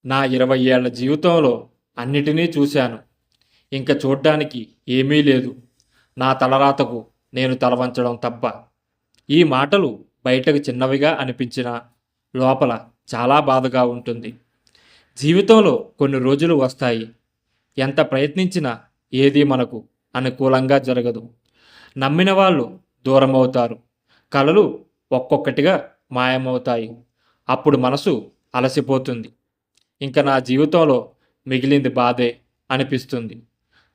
నా 20 ఏళ్ల జీవితంలో అన్నిటినీ చూశాను. ఇంక చూడ్డానికి ఏమీ లేదు. నా తలరాతకు నేను తలవంచడం తప్ప. ఈ మాటలు బయటకు చిన్నవిగా అనిపించినా లోపల చాలా బాధగా ఉంటుంది. జీవితంలో కొన్ని రోజులు వస్తాయి. ఎంత ప్రయత్నించినా ఏదీ మనకు అనుకూలంగా జరగదు. నమ్మిన వాళ్ళు దూరమవుతారు. కలలు ఒక్కొక్కటిగా మాయమవుతాయి. అప్పుడు మనసు అలసిపోతుంది. ఇంక నా జీవితంలో మిగిలింది బాధే అనిపిస్తుంది.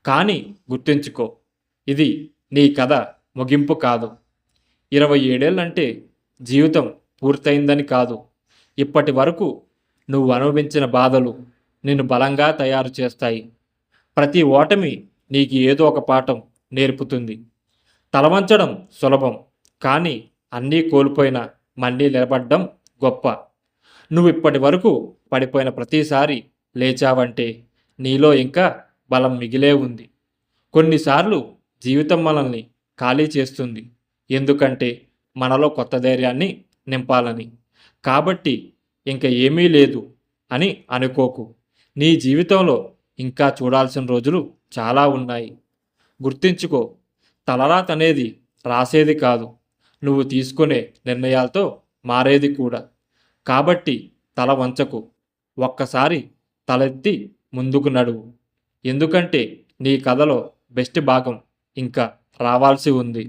కానీ గుర్తుంచుకో, ఇది నీ కథ ముగింపు కాదు. 27 ఏళ్ళంటే జీవితం పూర్తయిందని కాదు. ఇప్పటి వరకు నువ్వు అనుభవించిన బాధలు నిన్ను బలంగా తయారు చేస్తాయి. ప్రతి ఓటమి నీకు ఏదో ఒక పాఠం నేర్పుతుంది. తలవంచడం సులభం, కానీ అన్నీ కోల్పోయినా మళ్ళీ నిలబడ్డం గొప్ప. నువ్వు ఇప్పటి వరకు పడిపోయిన ప్రతిసారి లేచావంటే నీలో ఇంకా బలం మిగిలే ఉంది. కొన్నిసార్లు జీవితం మనల్ని ఖాళీ చేస్తుంది, ఎందుకంటే మనలో కొత్త ధైర్యాన్ని నింపాలని. కాబట్టి ఇంక ఏమీ లేదు అని అనుకోకు. నీ జీవితంలో ఇంకా చూడాల్సిన రోజులు చాలా ఉన్నాయి. గుర్తుంచుకో, తలరాత అనేది రాసేది కాదు, నువ్వు తీసుకునే నిర్ణయాలతో మారేది కూడా. కాబట్టి తల వంచకు. ఒక్కసారి తలెత్తి ముందుకు నడువు. ఎందుకంటే నీ కథలో బెస్ట్ భాగం ఇంకా రావాల్సి ఉంది.